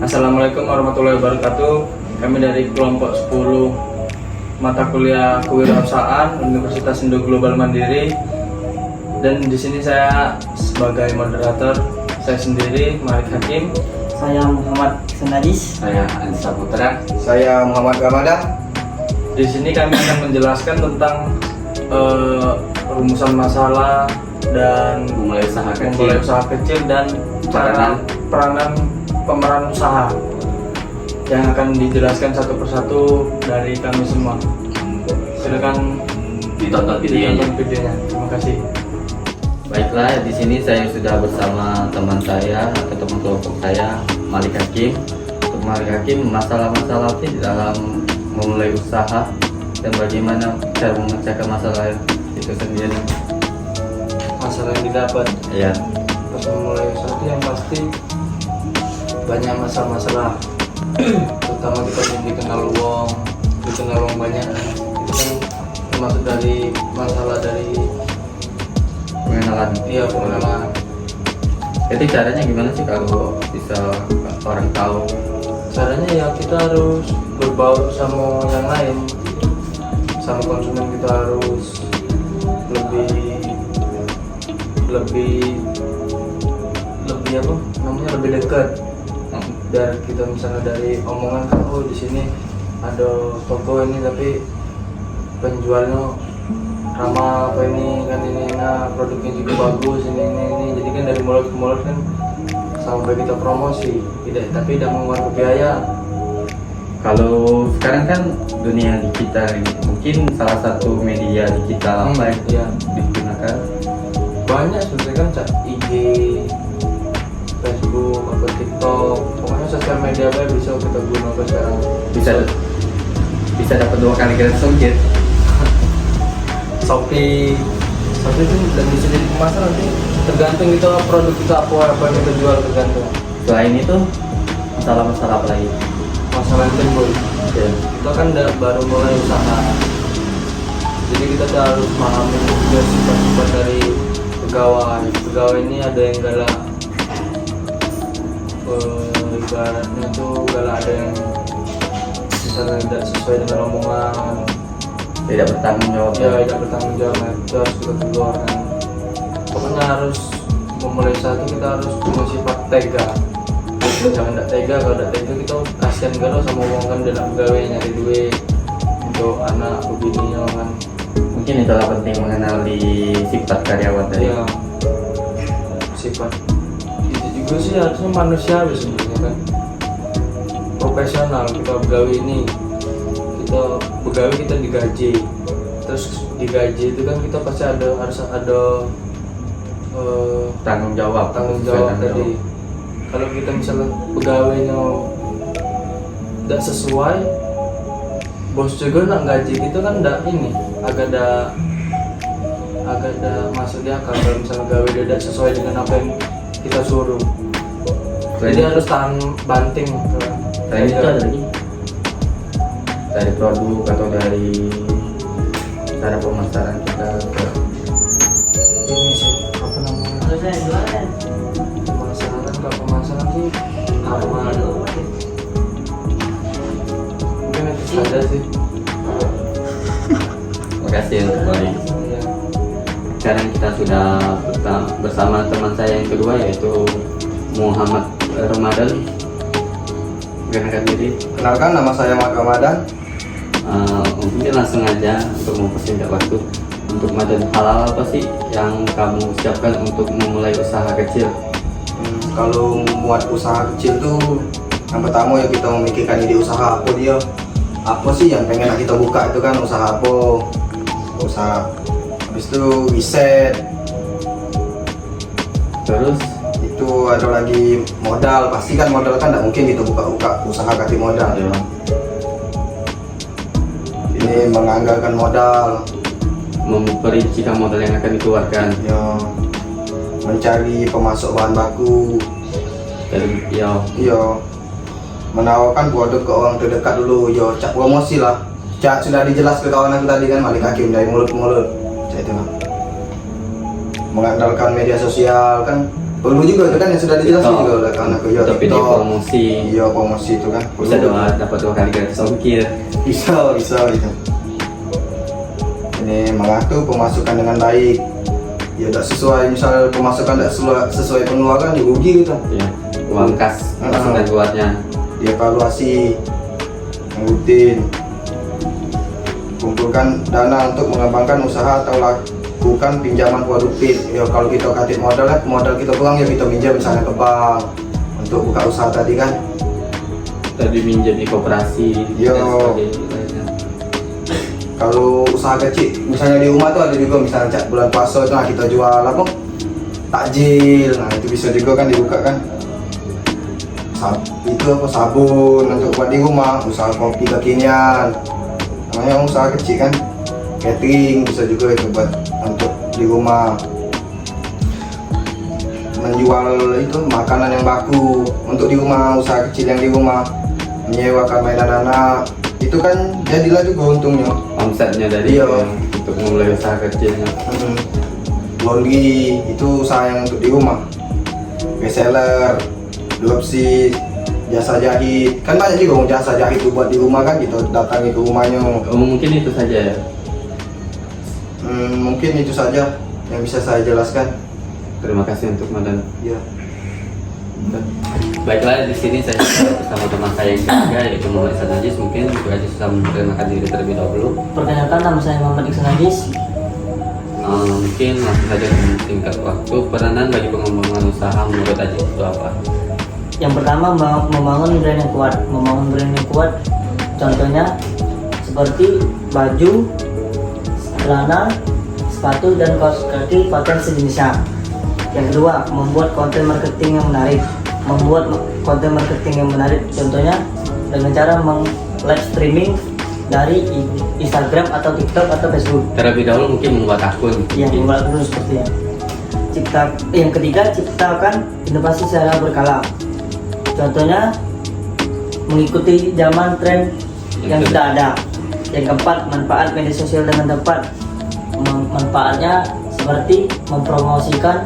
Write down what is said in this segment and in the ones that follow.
Assalamualaikum warahmatullahi wabarakatuh. Kami dari kelompok 10 mata kuliah kewirausahaan Universitas Indo Global Mandiri. Dan di sini saya sebagai moderator, saya sendiri Malik Hakim. Saya Muhammad Senadis. Saya Anissa Putra. Saya Muhammad Ramadan. Di sini kami akan menjelaskan tentang rumusan masalah dan Memulai usaha kecil dan cara peranan pemeran usaha yang akan dijelaskan satu persatu dari kami semua. Silakan ditonton videonya. Terima kasih. Baiklah, di sini saya sudah bersama teman saya atau teman kelompok saya, Malik Hakim. Untuk Malik Hakim, masalah-masalah di dalam memulai usaha dan bagaimana cara memecahkan masalah itu sendiri. Masalah yang didapat Ya, pas memulai usaha itu yang pasti banyak masalah-masalah. Terutama kita dikenal uang banyak. Itu kan termasuk dari masalah dari pengenalan. iya pengenalan. Jadi caranya gimana sih kalau bisa orang tahu? Caranya ya kita harus berbaur sama yang lain, sama konsumen. Kita harus lebih apa namanya, lebih dekat. Dan kita misalnya dari omongan kan, oh di sini ada toko ini tapi penjualnya ramah apa ini kan, ini enak, produknya juga bagus, ini. Jadi kan dari mulut ke mulut kan sampai kita promosi, tapi tidak mengeluarkan biaya. Kalau sekarang kan dunia digital ini, mungkin salah satu media digital apa yang digunakan? Banyak sebenarnya kan, IG, Facebook, atau TikTok, pokoknya sosial media apa yang bisa kita gunakan sekarang. Bisa dapat 2 kali gratis ongkir. Shopee itu dan bisa jadi kemasan, nanti tergantung kita produk kita apa yang kita jual, tergantung. Selain itu, masalah-masalah apa lagi? Masalah yang timbul, Ya. kita kan baru mulai usaha, jadi kita tuh harus memahami juga sifat-sifat dari pegawai ini. Ada yang galak, ibaratnya tuh galak, ada yang misalnya tidak sesuai dengan omongan, Tidak bertanggung jawab. ya tidak bertanggung jawab. Itu harus kita tegur kan. Pokoknya harus memulai usaha itu kita harus punya sifat tega. Jangan tidak tega. Kalau tidak tega kita kasihan galau sama uang kan, dalam pegawai nyari duit untuk anak begini kan. Mungkin itulah penting mengenali sifat karyawan tadi. Ya, sifat itu juga sih harusnya manusiawi sebenarnya kan, profesional. Kita pegawai ini, kita digaji, terus digaji itu kan kita pasti harus ada Tanggung jawab tadi. Kalau kita misalnya pegawainya tidak sesuai, bos juga nak gaji kita kan agak ada masuk di akal. Kalau misalnya pegawai dia tidak sesuai dengan apa yang kita suruh, jadi harus tahan banting. Selain itu ada lagi dari produk atau dari cara pemasaran kita. Ini sih apa namanya, pemasaran sih aman. Mungkin itu saja sih. Terima kasih untuk Mari. Iya. Sekarang kita sudah bersama teman saya yang kedua, yaitu Muhammad Ramadan. Kenalkan diri. Kenalkan, nama saya Muhammad Ramadan. Mungkin langsung aja untuk mempersingkat waktu. Untuk Madan, halal apa sih yang kamu siapkan untuk memulai usaha kecil? Kalau membuat usaha kecil tuh, yang pertama ya kita memikirkan ide usaha apa sih yang pengen kita buka itu kan, usaha apa, habis itu riset, Terus itu ada lagi modal. Pasti kan modal kan tidak mungkin kita buka usaha kasih modal. ya, Ini menganggarkan modal, memperincikan modal yang akan dikeluarkan. ya, mencari pemasok bahan baku, Dan menawarkan produk ke orang terdekat dulu, cak promosi lah. Cak sudah dijelas ke kawan aku tadi kan, Malik Hakim, dari mulut ke mulut. Cak itu lah. Mengandalkan media sosial kan, perlu juga itu kan yang sudah dijelaskan TikTok. juga oleh anak ya Untuk video promosi. iya promosi itu kan Bisa perlu. dapat 2 kali gratis ongkir. bisa itu. Ini malah tuh pemasukan dengan baik ya tidak sesuai, misal pemasukan tidak sesuai pengeluaran ya rugi gitu. Ya, uang kas pemasukan keluarnya. Dievaluasi yang rutin, kumpulkan dana untuk mengembangkan usaha atau lakukan pinjaman produktif. Ya kalau kita katip modal kan, modal kita kurang ya kita minjam misalnya ke bank untuk buka usaha tadi kan. Tadi minjem di koperasi. Yo. Dan sebagainya. Kalau usaha kecil, misalnya di rumah tuh ada juga misalnya cat bulan puasa itu, nah kita jual apa? Takjil, nah itu bisa juga kan dibuka kan. Itu apa sabun untuk buat di rumah, usaha kopi kekinian, namanya usaha kecil kan. Catering bisa juga itu buat untuk di rumah. Menjual itu makanan yang baku untuk di rumah, usaha kecil yang di rumah, menyewakan mainan anak, itu kan jadilah juga untungnya. Omsetnya dari Iya. untuk mulai usaha kecilnya. Laundry itu usaha yang untuk di rumah, reseller, dropship, jasa jahit, kan banyak juga jasa jahit itu buat di rumah kan, kita datangi ke rumahnya. Mungkin itu saja ya. Mungkin itu saja yang bisa saya jelaskan. Terima kasih untuk Madan. Ya. Baiklah, di sini saya bersama teman saya yang ketiga yaitu Muhammad Iksan Najis. Mungkin Bu Ajis bisa memperkenalkan diri terlebih dahulu. Perkenalkan, nama saya Muhammad Iksan Najis. Mungkin langsung saja singkat waktu. Peranan bagi pengembangan usaha menurut Ajis itu apa? Yang pertama, membangun brand yang kuat. Membangun brand yang kuat, contohnya seperti baju, celana, sepatu, dan kaos kaki pakaian sejenisnya. Yang kedua, membuat konten marketing yang menarik. Membuat konten marketing yang menarik, contohnya dengan cara live streaming dari Instagram atau TikTok atau Facebook. Terlebih dahulu mungkin membuat akun. Yang membuat dulu seperti ya. Yang ketiga, ciptakan inovasi secara berkala. Contohnya mengikuti zaman tren yang sudah ada. Yang keempat, manfaat media sosial dengan tepat. Manfaatnya seperti mempromosikan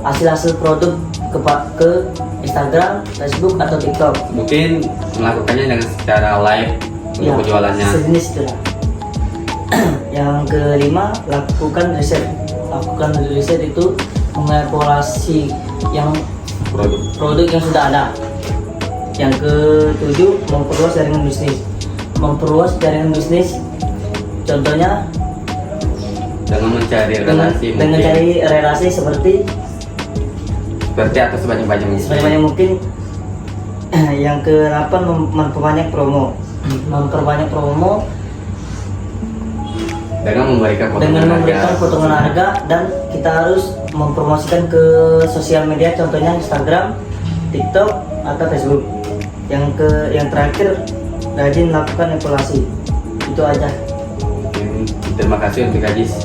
hasil-hasil produk ke Instagram, Facebook atau TikTok. Mungkin melakukannya dengan secara live untuk penjualannya. Sejenis itu lah. Yang kelima, lakukan riset. Lakukan riset itu mengevaluasi yang produk yang sudah ada. Yang ketujuh, memperluas jaringan bisnis. Memperluas jaringan bisnis, contohnya Dengan mencari relasi dengan mungkin. cari relasi seperti Atau sebanyak-banyak mungkin. sebanyak mungkin. Yang ke-8, memperbanyak promo. Memperbanyak promo dengan memberikan potongan harga, dan kita harus mempromosikan ke sosial media, contohnya Instagram, TikTok atau Facebook. Yang terakhir, rajin melakukan evaluasi. Itu aja. Terima kasih untuk Ajis.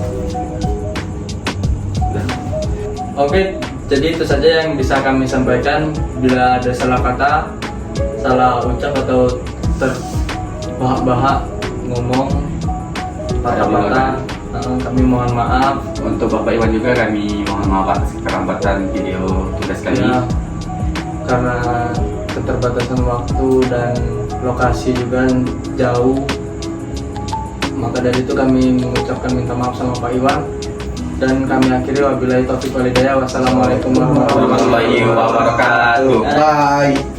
Oke, jadi itu saja yang bisa kami sampaikan. Bila ada salah kata, salah ucap atau terbahak-bahak ngomong patah-patah, kami mohon maaf. Untuk Bapak Iwan juga kami mohon maaf atas keterlambatan video tugas kami. Ya, karena keterbatasan waktu dan lokasi juga jauh, maka dari itu kami mengucapkan minta maaf sama Pak Iwan, dan kami akhiri wabillahi taufiq walhidayah. Wassalamualaikum warahmatullahi Warahmatullahi wabarakatuh. Bye.